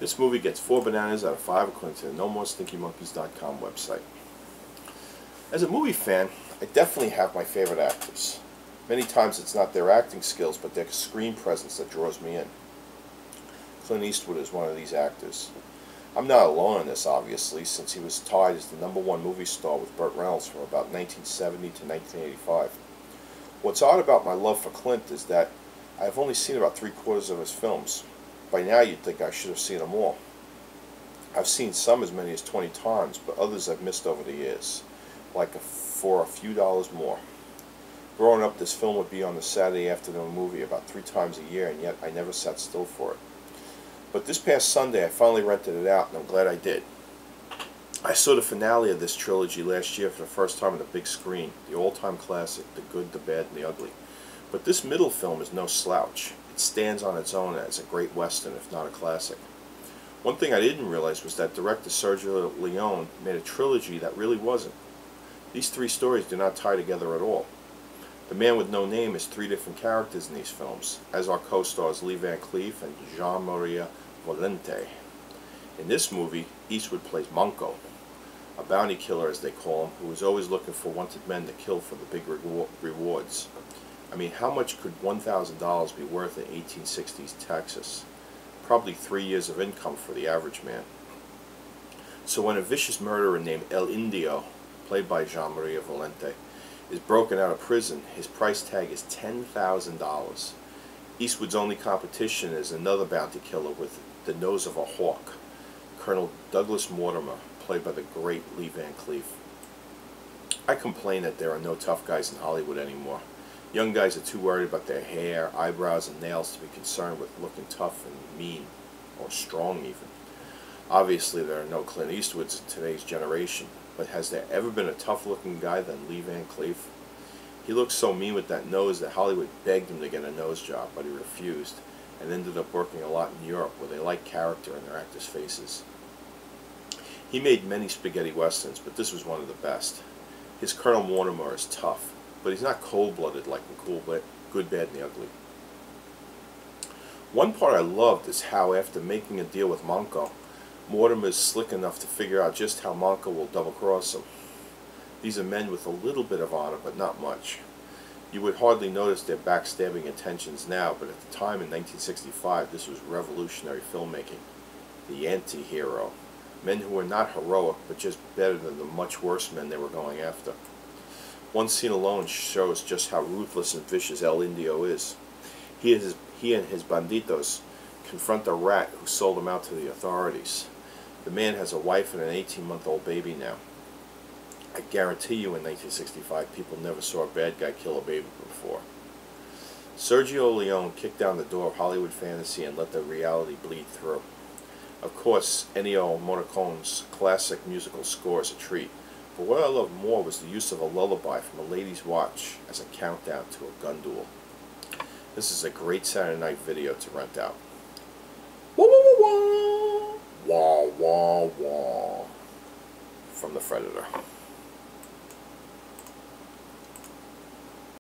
This movie gets 4 bananas out of 5 according to the NoMoreStinkyMonkeys.com website. As a movie fan, I definitely have my favorite actors. Many times it's not their acting skills, but their screen presence that draws me in. Clint Eastwood is one of these actors. I'm not alone in this, obviously, since he was tied as the #1 movie star with Burt Reynolds from about 1970 to 1985. What's odd about my love for Clint is that I've only seen about 3/4 of his films. By now you'd think I should have seen them all. I've seen some as many as 20 times, but others I've missed over the years, like for a few dollars more. Growing up, this film would be on the Saturday afternoon movie about 3 times a year, and yet I never sat still for it. But this past Sunday I finally rented it out, and I'm glad I did. I saw the finale of this trilogy last year for the first time on the big screen, the all-time classic, The Good, the Bad, and the Ugly. But this middle film is no slouch. It stands on its own as a great western, if not a classic. One thing I didn't realize was that director Sergio Leone made a trilogy that really wasn't. These 3 stories do not tie together at all. The Man with No Name is 3 different characters in these films, as are co-stars Lee Van Cleef and Jean-Marie Volonté. In this movie, Eastwood plays Manco, a bounty killer as they call him, who is always looking for wanted men to kill for the big rewards. I mean, how much could $1,000 be worth in 1860s Texas? Probably 3 years of income for the average man. So when a vicious murderer named El Indio, played by Jean-Marie Volonté, is broken out of prison, his price tag is $10,000. Eastwood's only competition is another bounty killer with the nose of a hawk, Colonel Douglas Mortimer, played by the great Lee Van Cleef. I complain that there are no tough guys in Hollywood anymore. Young guys are too worried about their hair, eyebrows, and nails to be concerned with looking tough and mean, or strong even. Obviously there are no Clint Eastwoods in today's generation, but has there ever been a tough-looking guy than Lee Van Cleef? He looked so mean with that nose that Hollywood begged him to get a nose job, but he refused, and ended up working a lot in Europe, where they like character in their actors' faces. He made many spaghetti westerns, but this was one of the best. His Colonel Mortimer is tough, but he's not cold-blooded like in Good, Bad, and the Ugly. One part I loved is how, after making a deal with Manco, Mortimer is slick enough to figure out just how Manco will double-cross him. These are men with a little bit of honor, but not much. You would hardly notice their backstabbing intentions now, but at the time in 1965, this was revolutionary filmmaking. The anti-hero. Men who were not heroic, but just better than the much worse men they were going after. One scene alone shows just how ruthless and vicious El Indio is. He and his banditos confront a rat who sold him out to the authorities. The man has a wife and an 18-month-old baby now. I guarantee you in 1965 people never saw a bad guy kill a baby before. Sergio Leone kicked down the door of Hollywood fantasy and let the reality bleed through. Of course, Ennio Morricone's classic musical score is a treat, but what I loved more was the use of a lullaby from a lady's watch as a countdown to a gun duel. This is a great Saturday night video to rent out. Wah wah wah wah wah wah wah from the Freditor.